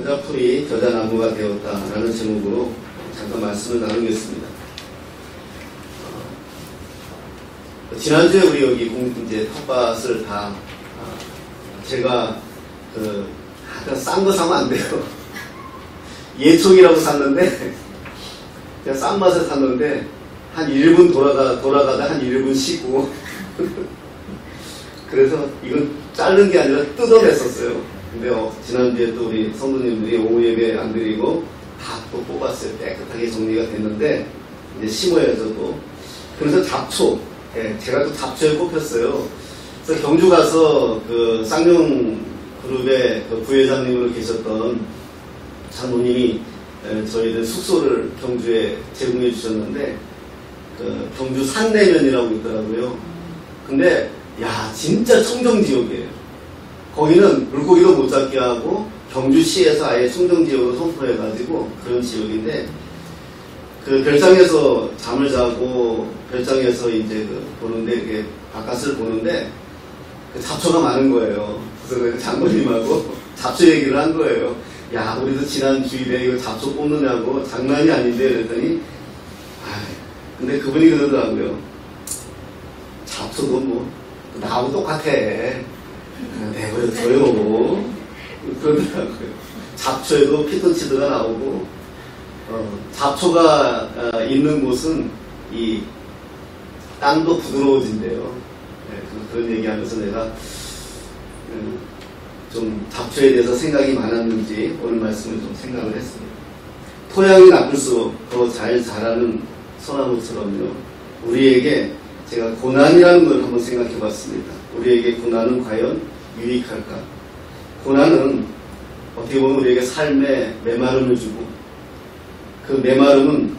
겨자풀이 겨자나무가 되었다라는 제목으로 잠깐 말씀을 나누겠습니다. 지난주에 우리 여기 이제 텃밭을 다 제가 싼 거 사면 안 돼요. 예총이라고 샀는데 그냥 싼 맛에 샀는데 한 1분 돌아가다 한 1분 쉬고 그래서 이건 자른 게 아니라 뜯어냈었어요. 근데 지난주에 또 우리 성도님들이 오후 예배 안 드리고 다 또 뽑았어요. 깨끗하게 정리가 됐는데 이제 심어야죠 또. 그래서 잡초, 제가 또 잡초에 꼽혔어요. 그래서 경주 가서 그 쌍용 그룹의 그 부회장님으로 계셨던 장모님이 저희들 숙소를 경주에 제공해 주셨는데 그 경주 산내면이라고 있더라고요. 근데 야 진짜 청정지역이에요. 거기는 물고기도 못 잡게 하고 경주시에서 아예 청정지역으로 선포해가지고 그런 지역인데 그 별장에서 잠을 자고 별장에서 이제 보는데 이렇게 바깥을 보는데 그 잡초가 많은 거예요. 그래서 그 장모님하고 잡초 얘기를 한 거예요. 야 우리도 지난 주일에 이거 잡초 뽑느냐고 장난이 아닌데 그랬더니 근데 그분이 그러더라고요. 잡초도 뭐 나하고 똑같아. 내버려둬요. 그러더라고요. 잡초에도 피톤치드가 나오고 잡초가 있는 곳은 이 땅도 부드러워진대요. 그런 얘기하면서 내가 좀 잡초에 대해서 생각이 많았는지 오늘 말씀을 좀 생각을 했습니다. 토양이 나쁠수록 더 잘 자라는 소나무처럼요. 우리에게 제가 고난이라는 걸 한번 생각해 봤습니다. 우리에게 고난은 과연 유익할까? 고난은 어떻게 보면 우리에게 삶의 메마름을 주고 그 메마름은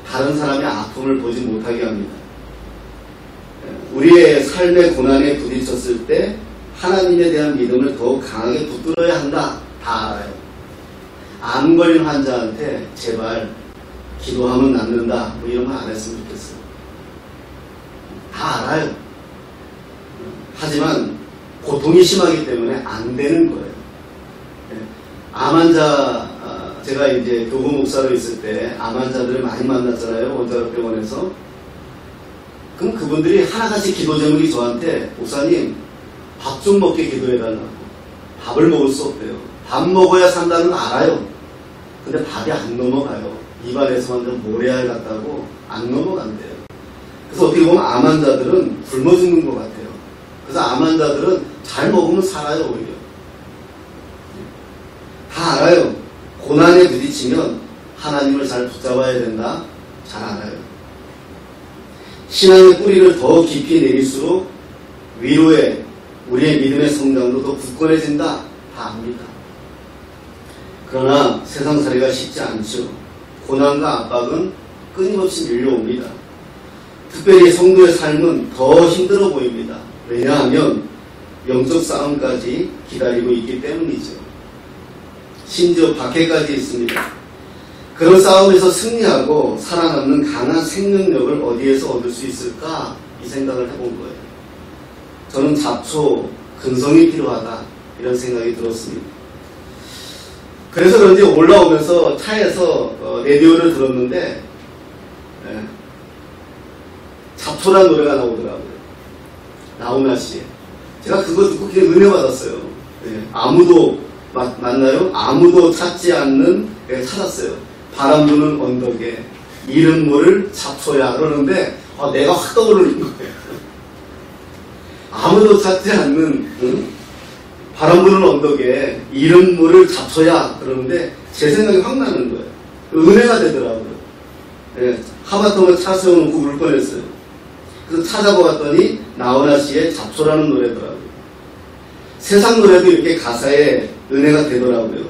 다른 사람의 아픔을 보지 못하게 합니다. 우리의 삶의 고난에 부딪혔을 때 하나님에 대한 믿음을 더욱 강하게 붙들어야 한다. 다 알아요. 암 걸린 환자한테 제발 기도하면 낫는다. 뭐 이런 말 안 했으면 좋겠어요. 다 알아요. 하지만 고통이 심하기 때문에 안 되는 거예요. 암 환자, 제가 이제 교구 목사로 있을 때 암 환자들을 많이 만났잖아요. 원자력병원에서. 그럼 그분들이 하나같이 기도 제목이 저한테 목사님 밥 좀 먹게 기도해달라고. 밥을 먹을 수 없대요. 밥 먹어야 산다는 걸 알아요. 근데 밥이 안 넘어가요. 입안에서 완전 모래알 같다고 안 넘어간대요. 그래서 어떻게 보면 암 환자들은 굶어 죽는 것 같아요. 그래서 암 환자들은 잘 먹으면 살아요. 오히려. 다 알아요. 고난에 부딪히면 하나님을 잘 붙잡아야 된다. 잘 알아요. 신앙의 뿌리를 더 깊이 내릴수록 위로에 우리의 믿음의 성장도 더 굳건해진다. 다 압니다. 그러나 세상살이가 쉽지 않죠. 고난과 압박은 끊임없이 밀려옵니다. 특별히 성도의 삶은 더 힘들어 보입니다. 왜냐하면 영적 싸움까지 기다리고 있기 때문이죠. 심지어 박해까지 있습니다. 그런 싸움에서 승리하고 살아남는 강한 생명력을 어디에서 얻을 수 있을까? 이 생각을 해본 거예요. 저는 잡초, 근성이 필요하다. 이런 생각이 들었습니다. 그래서 그런지 올라오면서 차에서 라디오를 들었는데 잡초란 노래가 나오더라고요. 나훈아 씨의. 제가 그거 듣고 그냥 은혜 받았어요. 아무도 맞나요? 아무도 찾지 않는 찾았어요. 바람 부는 언덕에 이름 모를 잡초야 그러는데 내가 확 떠오르는 거예요. 아무도 찾지 않는 바람 부는 언덕에 이름 모를 잡초야 그러는데 제 생각이 확 나는 거예요. 은혜가 되더라고요. 하마터면 차 세워놓고 울 뻔했어요. 그래서 찾아보았더니 나훈아 씨의 잡초라는 노래더라고요. 세상 노래도 이렇게 가사에 은혜가 되더라고요.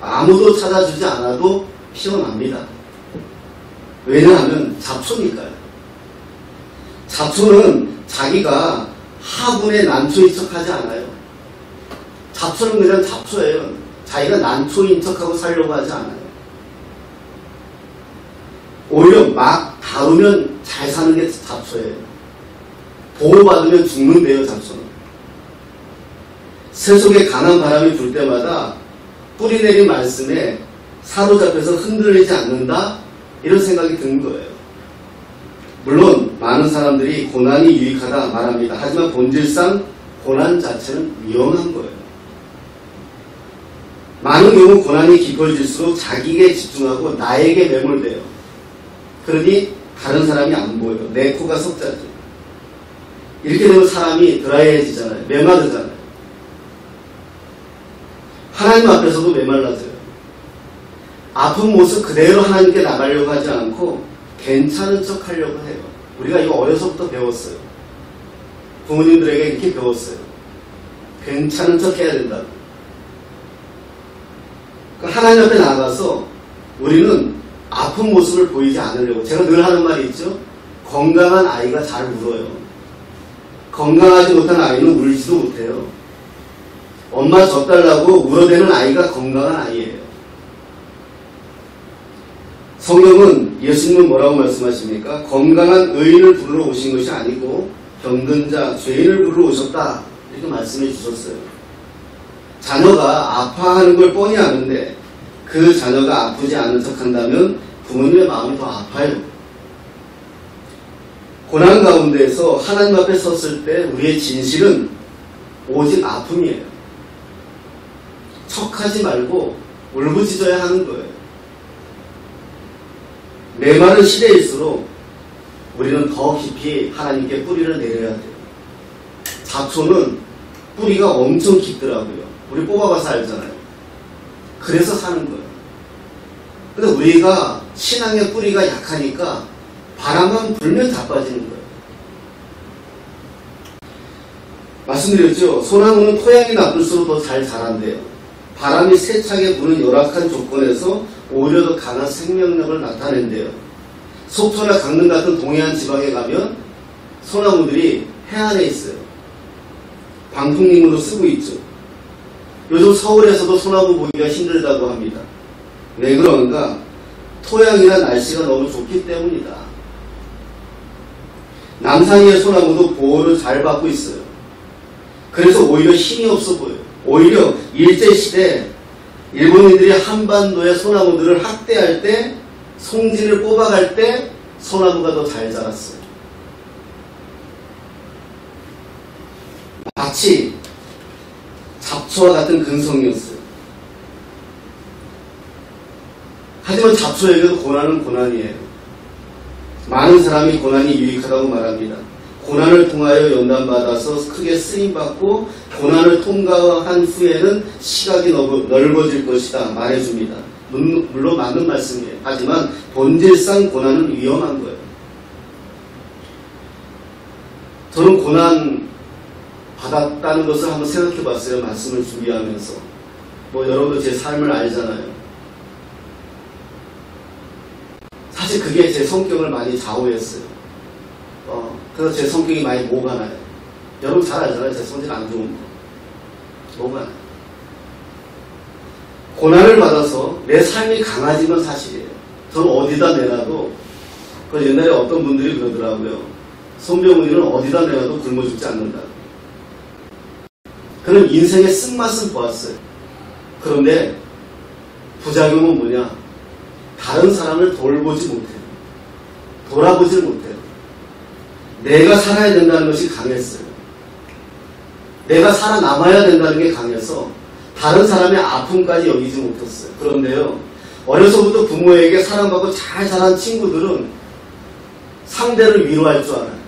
아무도 찾아주지 않아도 피어납니다. 왜냐하면 잡초니까요. 잡초는 자기가 하분의 난초인 척하지 않아요. 잡초는 그냥 잡초예요. 자기가 난초인 척하고 살려고 하지 않아요. 오히려 막 다루면 잘 사는 게 잡초예요. 보호받으면 죽는데요, 잡초는. 새 속에 강한 바람이 불 때마다 뿌리 내린 말씀에 사로잡혀서 흔들리지 않는다? 이런 생각이 든 거예요. 물론 많은 사람들이 고난이 유익하다 말합니다. 하지만 본질상 고난 자체는 위험한 거예요. 많은 경우 고난이 깊어질수록 자기에게 집중하고 나에게 매몰돼요. 그러니 다른 사람이 안 보여요. 내 코가 석자죠. 이렇게 되면 사람이 드라이해지잖아요. 메마르잖아요. 하나님 앞에서도 메말라져요. 아픈 모습 그대로 하나님께 나가려고 하지 않고 괜찮은 척 하려고 해요. 우리가 이거 어려서부터 배웠어요. 부모님들에게 이렇게 배웠어요. 괜찮은 척 해야 된다고. 그러니까 하나님 앞에 나가서 우리는 아픈 모습을 보이지 않으려고. 제가 늘 하는 말이 있죠. 건강한 아이가 잘 울어요. 건강하지 못한 아이는 울지도 못해요. 엄마 젖달라고 울어대는 아이가 건강한 아이예요. 성경은 예수님은 뭐라고 말씀하십니까? 건강한 의인을 부르러 오신 것이 아니고 병든 자, 죄인을 부르러 오셨다. 이렇게 말씀해 주셨어요. 자녀가 아파하는 걸 뻔히 아는데 그 자녀가 아프지 않은 척 한다면 부모님의 마음이 더 아파요. 고난 가운데에서 하나님 앞에 섰을 때 우리의 진실은 오직 아픔이에요. 척하지 말고 울부짖어야 하는 거예요. 메마른 시대일수록 우리는 더 깊이 하나님께 뿌리를 내려야 돼요. 잡초는 뿌리가 엄청 깊더라고요. 우리 뽑아봐서 알잖아요. 그래서 사는 거예요. 근데 우리가 신앙의 뿌리가 약하니까 바람만 불면 자빠지는 거예요. 말씀드렸죠. 소나무는 토양이 나쁠수록 더 잘 자란대요. 바람이 세차게 부는 열악한 조건에서 오히려 더 강한 생명력을 나타낸대요. 속초나 강릉 같은 동해안 지방에 가면 소나무들이 해안에 있어요. 방풍림으로 쓰고 있죠. 요즘 서울에서도 소나무 보기가 힘들다고 합니다. 왜 그런가? 토양이나 날씨가 너무 좋기 때문이다. 남산의 소나무도 보호를 잘 받고 있어요. 그래서 오히려 힘이 없어 보여요. 오히려 일제시대 일본인들이 한반도의 소나무들을 학대할 때, 송진을 뽑아갈 때 소나무가 더 잘 자랐어요. 마치 잡초와 같은 근성이었어요. 하지만 잡초에게도 고난은 고난이에요. 많은 사람이 고난이 유익하다고 말합니다. 고난을 통하여 연단받아서 크게 쓰임받고 고난을 통과한 후에는 시각이 넓어질 것이다 말해줍니다. 물론 맞는 말씀이에요. 하지만 본질상 고난은 위험한 거예요. 저는 고난 받았다는 것을 한번 생각해 봤어요. 말씀을 준비하면서. 여러분도 제 삶을 알잖아요. 사실 그게 제 성격을 많이 좌우했어요. 그래서 제 성격이 많이 모가 나요. 여러분 잘 알잖아요. 제 성질 안 좋은 거. 모가 나요. 고난을 받아서 내 삶이 강해진 건 사실이에요. 저는 어디다 내놔도, 옛날에 어떤 분들이 그러더라고요. 손병훈이는 어디다 내놔도 굶어 죽지 않는다. 그런 인생의 쓴맛은 보았어요. 그런데 부작용은 뭐냐? 다른 사람을 돌보지 못해요. 돌아보질 못해요. 내가 살아야 된다는 것이 강했어요. 내가 살아남아야 된다는 게 강해서 다른 사람의 아픔까지 여기지 못했어요. 그런데요, 어려서부터 부모에게 사랑받고 잘 자란 친구들은 상대를 위로할 줄 알아요.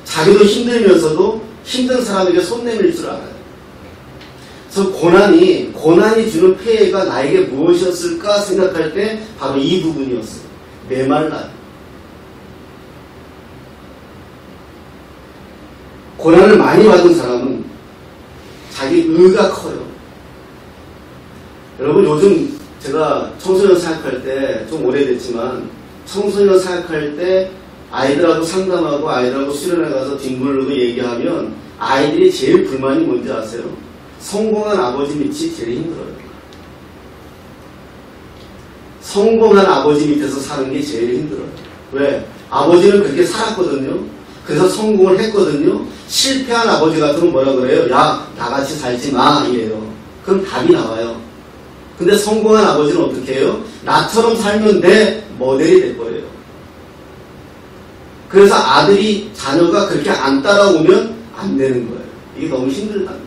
자기도 힘들면서도 힘든 사람에게 손 내밀 줄 알아요. 그래서 고난이 주는 폐해가 나에게 무엇이었을까 생각할 때 바로 이 부분이었어요. 메말라요. 고난을 많이 받은 사람은 자기 의가 커요. 여러분, 요즘 제가 청소년 사역할 때, 좀 오래됐지만 청소년 사역할 때 아이들하고 상담하고 아이들하고 수련회 가서 뒷물로도 얘기하면 아이들이 제일 불만이 뭔지 아세요? 성공한 아버지 밑이 제일 힘들어요. 성공한 아버지 밑에서 사는 게 제일 힘들어요. 왜? 아버지는 그렇게 살았거든요. 그래서 성공을 했거든요. 실패한 아버지 같으면 뭐라 그래요? 야, 나같이 살지 마, 이래요. 그럼 답이 나와요. 근데 성공한 아버지는 어떻게 해요? 나처럼 살면 내 모델이 돼버려요. 그래서 아들이, 자녀가 그렇게 안 따라오면 안 되는 거예요. 이게 너무 힘들다는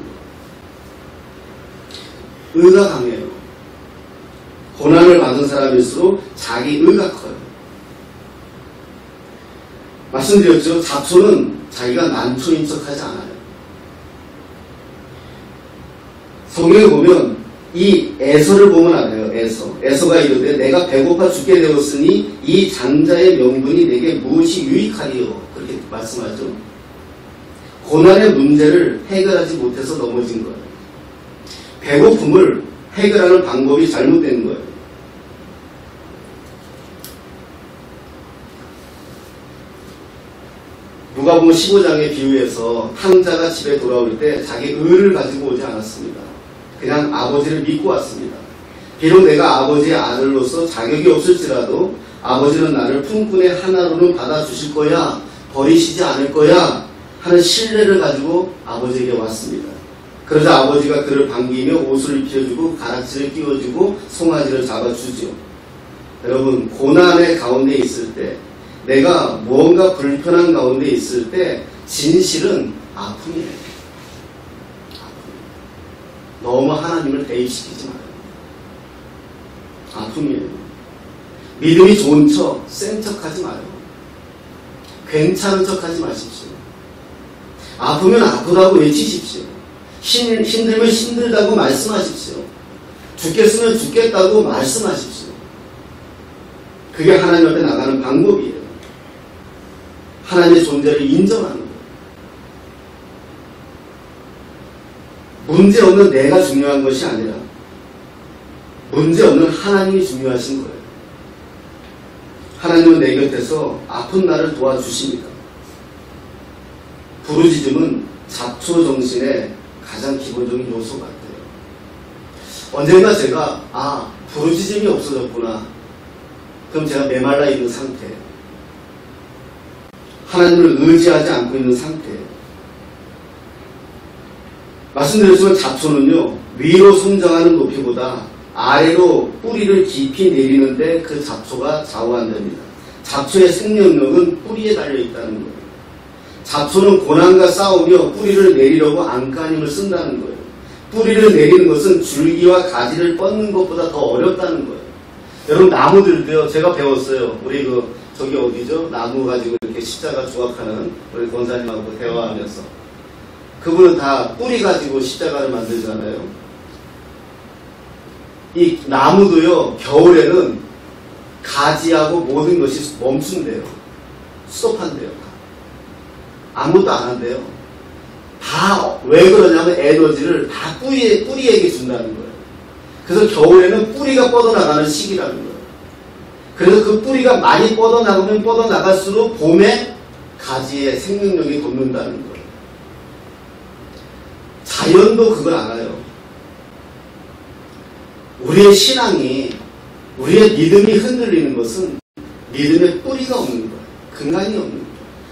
거예요. 의가 강해요. 고난을 받은 사람일수록 자기 의가 커요. 말씀드렸죠? 잡초는 자기가 난초인 척하지 않아요. 성경에 보면 이 에서를 보면 알아요. 에서가 이르되 내가 배고파 죽게 되었으니 이 장자의 명분이 내게 무엇이 유익하리요. 그렇게 말씀하죠. 고난의 문제를 해결하지 못해서 넘어진 거예요. 배고픔을 해결하는 방법이 잘못된 거예요. 누가복음 15장의 비유에서 탕자가 집에 돌아올 때 자기 의를 가지고 오지 않았습니다. 그냥 아버지를 믿고 왔습니다. 비록 내가 아버지의 아들로서 자격이 없을지라도 아버지는 나를 품꾼의 하나로는 받아주실 거야, 버리시지 않을 거야 하는 신뢰를 가지고 아버지에게 왔습니다. 그러자 아버지가 그를 반기며 옷을 입혀주고 가락지를 끼워주고 송아지를 잡아주죠. 여러분, 고난의 가운데 있을 때, 내가 무언가 불편한 가운데 있을 때 진실은 아픔이에요. 너무 하나님을 대입시키지 마요. 아픔이에요. 믿음이 좋은 척, 센 척하지 마요. 괜찮은 척하지 마십시오. 아프면 아프다고 외치십시오. 힘들면 힘들다고 말씀하십시오. 죽겠으면 죽겠다고 말씀하십시오. 그게 하나님 앞에 나가는 방법이에요. 하나님의 존재를 인정하는 거예요. 문제없는 내가 중요한 것이 아니라 문제없는 하나님이 중요하신 거예요. 하나님은 내 곁에서 아픈 나를 도와주십니다. 부르짖음은 잡초 정신의 가장 기본적인 요소 같아요. 언젠가 제가 부르짖음이 없어졌구나. 그럼 제가 메말라 있는 상태예요. 하나님을 의지하지 않고 있는 상태예요. 말씀드렸지만 잡초는요, 위로 성장하는 높이보다 아래로 뿌리를 깊이 내리는데 그 잡초가 좌우한답니다. 잡초의 생명력은 뿌리에 달려있다는 거예요. 잡초는 고난과 싸우며 뿌리를 내리려고 안간힘을 쓴다는 거예요. 뿌리를 내리는 것은 줄기와 가지를 뻗는 것보다 더 어렵다는 거예요. 여러분, 나무들도요, 제가 배웠어요. 우리 저기 어디죠? 나무 가지고 이렇게 십자가 조각하는 우리 권사님하고 대화하면서. 그분은 다 뿌리 가지고 십자가를 만들잖아요. 이 나무도요, 겨울에는 가지하고 모든 것이 멈춘대요. 스톱한대요. 아무것도 안 한대요. 다 왜 그러냐면 에너지를 다 뿌리에게 준다는 거예요. 그래서 겨울에는 뿌리가 뻗어나가는 시기라는 거예요. 그래서 그 뿌리가 많이 뻗어나가면 뻗어나갈수록 봄에 가지의 생명력이 돋는다는 거예요. 자연도 그걸 알아요. 우리의 신앙이, 우리의 믿음이 흔들리는 것은 믿음의 뿌리가 없는 거예요. 근간이 없는 거예요.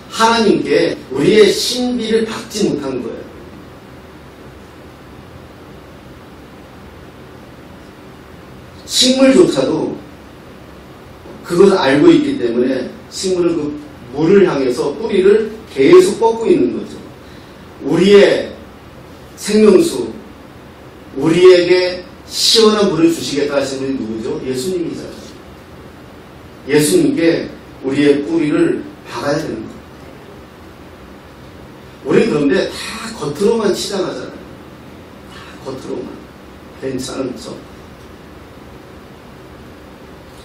하나님께 우리의 신비를 받지 못한 거예요. 식물조차도 그것을 알고 있기 때문에 식물은 그 물을 향해서 뿌리를 계속 뻗고 있는 거죠. 우리의 생명수, 우리에게 시원한 물을 주시겠다 하신 분이 누구죠? 예수님이잖아요. 예수님께 우리의 뿌리를 박아야 되는 거예요. 우리 그런데 다 겉으로만 치장하잖아요. 다 겉으로만. 괜찮은 척.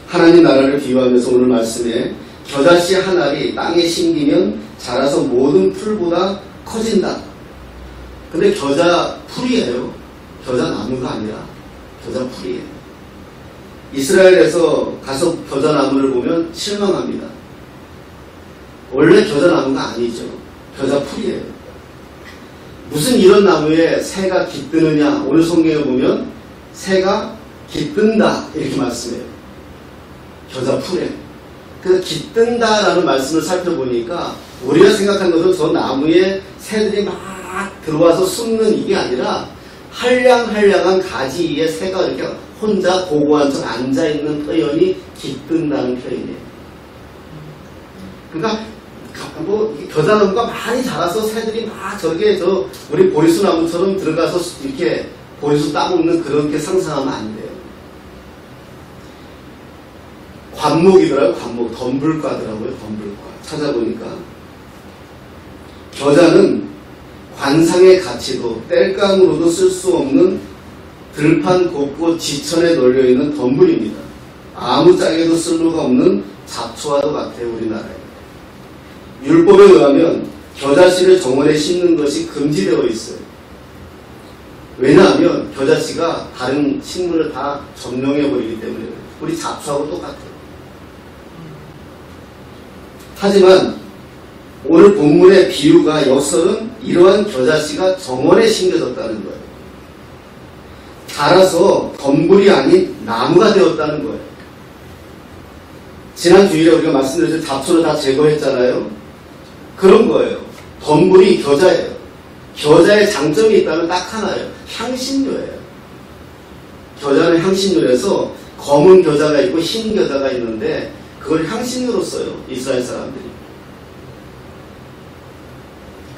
하나님 나라를 비유하면서 오늘 말씀에 겨자씨 한 알이 땅에 심기면 자라서 모든 풀보다 커진다. 근데 겨자 풀이에요. 겨자 나무가 아니라 겨자 풀이에요. 이스라엘에서 가서 겨자 나무를 보면 실망합니다. 원래 겨자 나무가 아니죠. 겨자 풀이에요. 무슨 이런 나무에 새가 깃드느냐. 오늘 성경에 보면 새가 깃든다 이렇게 말씀해요. 겨자 풀에. 그래서 깃든다라는 말씀을 살펴보니까 우리가 생각한 것은 저 나무에 새들이 막 들어와서 숨는 이게 아니라 한량한량한 가지 위에 새가 이렇게 혼자 고고한 척 앉아있는 표현이 깃든다는 표현이에요. 그러니까 뭐 겨자나무가 많이 자라서 새들이 막 저게 우리 보리수 나무처럼 들어가서 이렇게 보리수 따먹는 그렇게 상상하면 안 돼요. 관목이더라고요. 관목. 덤불과더라고요. 덤불과. 찾아보니까 겨자는 관상의 가치도 땔감으로도 쓸 수 없는 들판 곳곳 지천에 널려있는 덤불입니다. 아무짝에도 쓸모가 없는 잡초와도 같아요. 우리나라에. 율법에 의하면 겨자씨를 정원에 심는 것이 금지되어 있어요. 왜냐하면 겨자씨가 다른 식물을 다 점령해버리기 때문에 우리 잡초하고 똑같아요. 하지만 오늘 본문의 비유가 역설은 이러한 겨자씨가 정원에 심겨졌다는 거예요. 자라서 덤불이 아닌 나무가 되었다는 거예요. 지난 주일에 우리가 말씀드렸죠. 잡초를 다 제거했잖아요. 그런 거예요. 덤불이 겨자예요. 겨자의 장점이 있다면 딱 하나예요. 향신료예요. 겨자는 향신료라서 검은 겨자가 있고 흰 겨자가 있는데 그걸 향신료로 써요. 이스라엘 사람들이.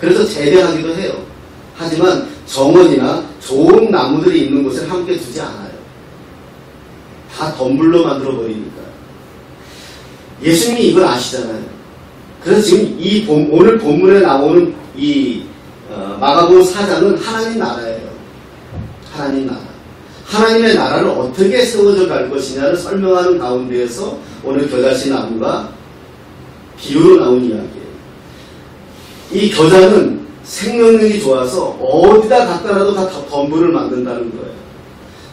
그래서 재배하기도 해요. 하지만 정원이나 좋은 나무들이 있는 곳에 함께 두지 않아요. 다 덤불로 만들어 버리니까. 예수님이 이걸 아시잖아요. 그래서 지금 오늘 본문에 나오는 이 마가복음 4장은 하나님 나라예요. 하나님 나라. 하나님의 나라를 어떻게 세워져 갈 것이냐를 설명하는 가운데에서 오늘 겨자씨 나무가 비유로 나온 이야기예요. 이 겨자는 생명력이 좋아서 어디다 갖다 놔도 다 덤불을 만든다는 거예요.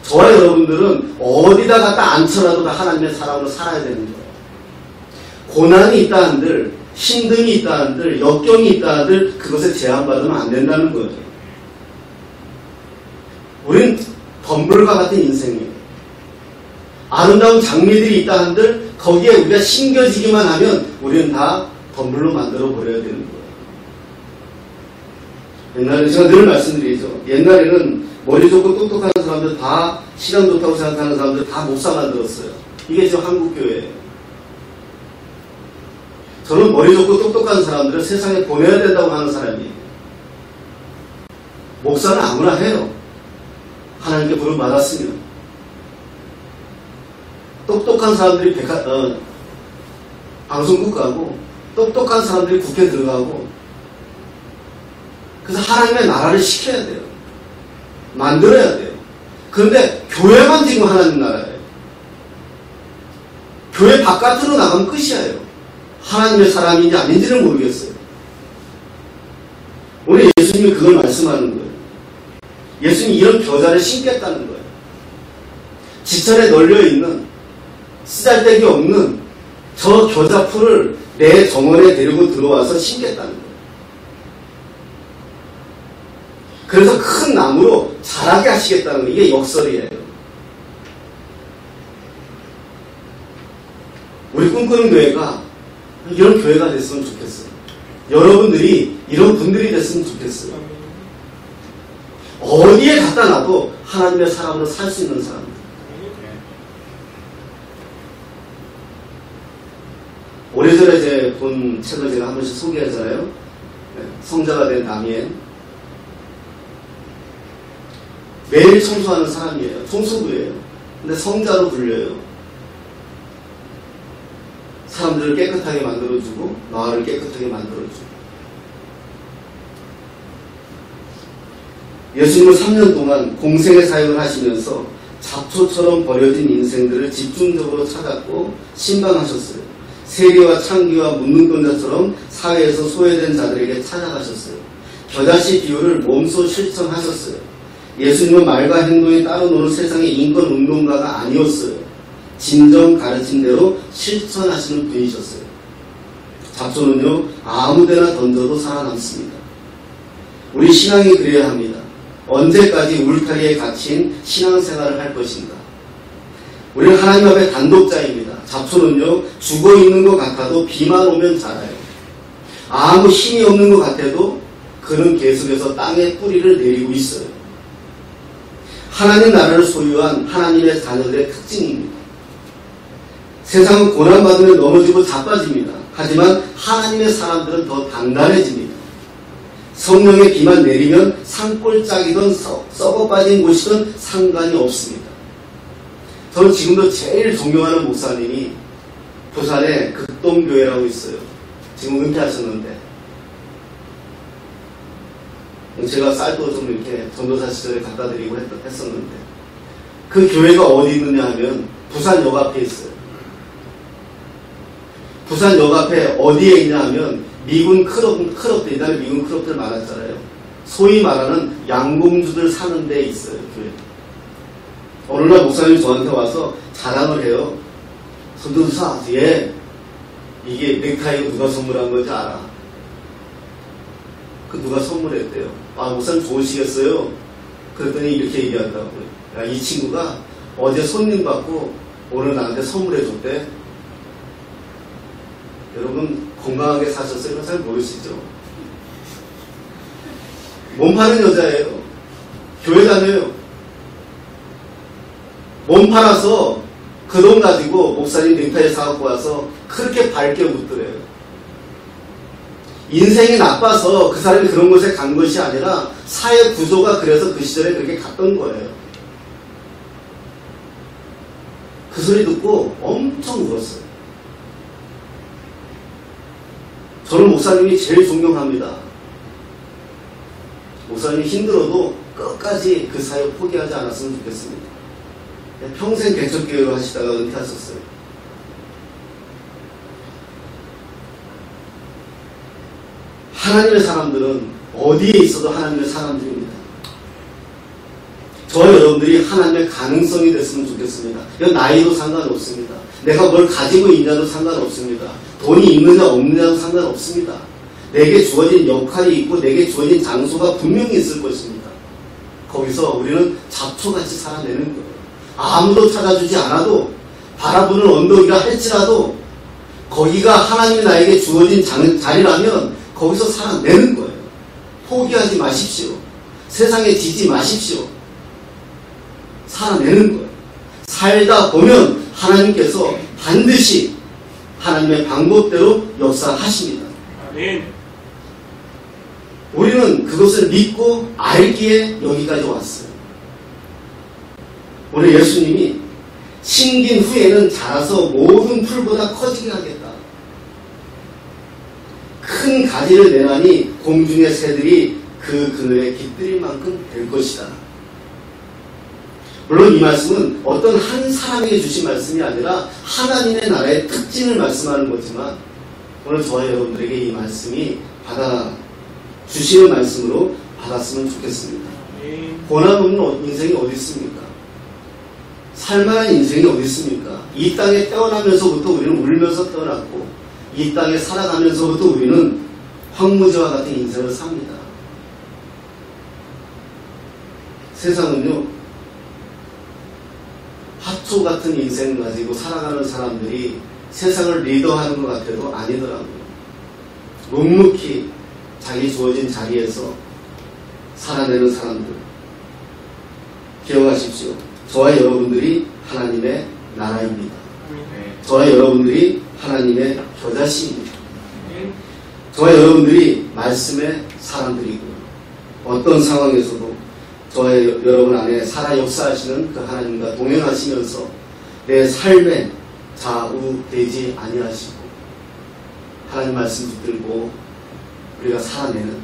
저와 여러분들은 어디다 갖다 앉혀놔도 다 하나님의 사람으로 살아야 되는 거예요. 고난이 있다 한들, 힘듦이 있다 한들, 역경이 있다 한들 그것에 제한받으면 안 된다는 거예요. 우린 덤불과 같은 인생이에요. 아름다운 장미들이 있다 한들 거기에 우리가 심겨지기만 하면 우리는 다 덤불로 만들어 버려야 되는 거예요. 옛날에 제가 늘 말씀드리죠. 옛날에는 머리 좋고 똑똑한 사람들 다 시간 좋다고 생각하는 사람들 다 목사 만들었어요. 이게 지금 한국교회예요. 저는 머리 좋고 똑똑한 사람들을 세상에 보내야 된다고 하는 사람이에요. 목사는 아무나 해요. 하나님께 부름 받았으면. 똑똑한 사람들이 방송국 가고 똑똑한 사람들이 국회 들어가고 그래서 하나님의 나라를 시켜야 돼요. 만들어야 돼요. 그런데 교회만 지금 하나님 나라예요. 교회 바깥으로 나가면 끝이에요. 하나님의 사람인지 아닌지는 모르겠어요. 오늘 예수님이 그걸 말씀하는 거예요. 예수님이 이런 겨자를 심겠다는 거예요. 지천에 널려있는 쓰잘데기 없는 저 겨자 풀을 내 정원에 데리고 들어와서 심겠다는 거예요. 그래서 큰 나무로 자라게 하시겠다는 거예요. 이게 역설이에요. 우리 꿈꾸는 교회가 이런 교회가 됐으면 좋겠어요. 여러분들이 이런 분들이 됐으면 좋겠어요. 어디에 갖다 놔도 하나님의 사람으로 살 수 있는 사람들. 오래전에 제 본 책을 제가 한 번씩 소개하잖아요. 성자가 된 다미엘. 매일 청소하는 사람이에요. 청소부예요. 근데 성자로 불려요. 사람들을 깨끗하게 만들어주고 마을을 깨끗하게 만들어주고. 예수님은 3년 동안 공생의 사역을 하시면서 잡초처럼 버려진 인생들을 집중적으로 찾았고 신방하셨어요. 세리와 창기와 문둥병자처럼 사회에서 소외된 자들에게 찾아가셨어요. 겨자씨 비유를 몸소 실천하셨어요. 예수님은 말과 행동이 따로 노는 세상의 인권운동가가 아니었어요. 진정 가르침대로 실천하시는 분이셨어요. 잡초는요 아무데나 던져도 살아남습니다. 우리 신앙이 그래야 합니다. 언제까지 울타리에 갇힌 신앙생활을 할 것인가. 우리는 하나님 앞에 단독자입니다. 잡초는요 죽어있는 것 같아도 비만 오면 자라요. 아무 힘이 없는 것 같아도 그는 계속해서 땅에 뿌리를 내리고 있어요. 하나님 나라를 소유한 하나님의 자녀들의 특징입니다. 세상은 고난받으면 넘어지고 자빠집니다. 하지만 하나님의 사람들은 더 단단해집니다. 성령의 비만 내리면 산골짜기든 썩어빠진 곳이든 상관이 없습니다. 저는 지금도 제일 존경하는 목사님이 부산에 극동교회라고 있어요. 지금 은퇴하셨는데 제가 쌀도 좀 이렇게 전도사 시절에 갖다 드리고 했었는데 그 교회가 어디 있느냐 하면 부산역 앞에 있어요. 부산역 앞에 어디에 있냐 하면 미군 클럽들, 옛날에 미군 클럽들 많았잖아요. 소위 말하는 양공주들 사는 데에 있어요, 교회. 어느 날 목사님이 저한테 와서 자랑을 해요. 전도사, 예, 이게 넥타이 누가 선물한 건지 알아? 그 누가 선물했대요. 아, 목사님 좋으시겠어요? 그랬더니 이렇게 얘기하더라고요. 야, 이 친구가 어제 손님 받고 오늘 나한테 선물해 줬대. 여러분 건강하게 사셨어요? 이건 잘 모르시죠? 몸 파는 여자예요. 교회 다녀요. 몸 팔아서 그 돈 가지고 목사님 넥타이 사갖고 와서 그렇게 밝게 웃더래요. 인생이 나빠서 그 사람이 그런 곳에 간 것이 아니라 사회 구조가 그래서 그 시절에 그렇게 갔던 거예요. 그 소리 듣고 엄청 울었어요. 저는 목사님이 제일 존경합니다. 목사님이 힘들어도 끝까지 그 사회 포기하지 않았으면 좋겠습니다. 평생 개척교회로 하시다가 은퇴하셨어요. 하나님의 사람들은 어디에 있어도 하나님의 사람들입니다. 저와 여러분들이 하나님의 가능성이 됐으면 좋겠습니다. 이건 나이도 상관없습니다. 내가 뭘 가지고 있냐도 상관없습니다. 돈이 있느냐 없느냐도 상관없습니다. 내게 주어진 역할이 있고 내게 주어진 장소가 분명히 있을 것입니다. 거기서 우리는 잡초같이 살아내는 거예요. 아무도 찾아주지 않아도 바라보는 언덕이라 할지라도 거기가 하나님이 나에게 주어진 자리라면 거기서 살아내는 거예요. 포기하지 마십시오. 세상에 지지 마십시오. 살아내는 거예요. 살다 보면 하나님께서 반드시 하나님의 방법대로 역사하십니다. 아멘. 우리는 그것을 믿고 알기에 여기까지 왔어요. 오늘 예수님이 심긴 후에는 자라서 모든 풀보다 커지게 하겠다. 큰 가지를 내나니 공중의 새들이 그 그늘에 깃들일 만큼 될 것이다. 물론 이 말씀은 어떤 한 사람에게 주신 말씀이 아니라 하나님의 나라의 특징을 말씀하는 거지만 오늘 저와 여러분들에게 이 말씀이 주시는 말씀으로 받았으면 좋겠습니다. 고난 없는 인생이 어디 있습니까? 살만한 인생이 어디 있습니까? 이 땅에 태어나면서부터 우리는 울면서 태어났고 이 땅에 살아가면서부터 우리는 황무지와 같은 인생을 삽니다. 세상은요, 화초 같은 인생을 가지고 살아가는 사람들이 세상을 리더하는 것 같아도 아니더라고요. 묵묵히 자기 주어진 자리에서 살아내는 사람들. 기억하십시오. 저와 여러분들이 하나님의 나라입니다. 저와 여러분들이 하나님의 겨자씨입니다. 저와 여러분들이 말씀의 사람들이고요. 어떤 상황에서도 저와 여러분 안에 살아 역사하시는 그 하나님과 동행하시면서 내 삶에 좌우되지 아니하시고 하나님 말씀 붙들고 우리가 살아내는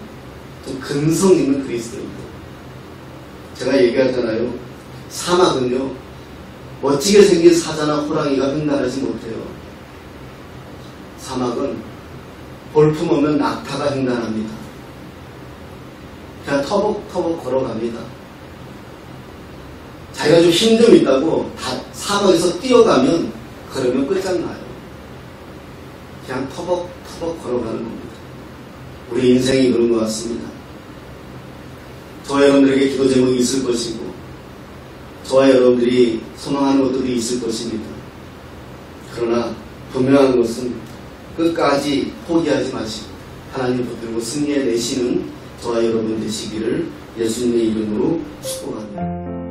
좀 근성 있는 그리스도입니다. 제가 얘기하잖아요. 사막은요, 멋지게 생긴 사자나 호랑이가 횡단하지 못해요. 사막은 볼품없는 낙타가 횡단합니다. 그냥 터벅터벅 걸어갑니다. 자기가 좀 힘 좀 있다고 사막에서 뛰어가면 그러면 끝장나요. 그냥 터벅터벅 걸어가는 겁니다. 우리 인생이 그런 것 같습니다. 저와 여러분들에게 기도 제목이 있을 것이고 저와 여러분들이 소망하는 것들이 있을 것입니다. 그러나 분명한 것은 끝까지 포기하지 마시고 하나님 붙들고 승리해내시는 저와 여러분 되시기를 예수님의 이름으로 축복합니다.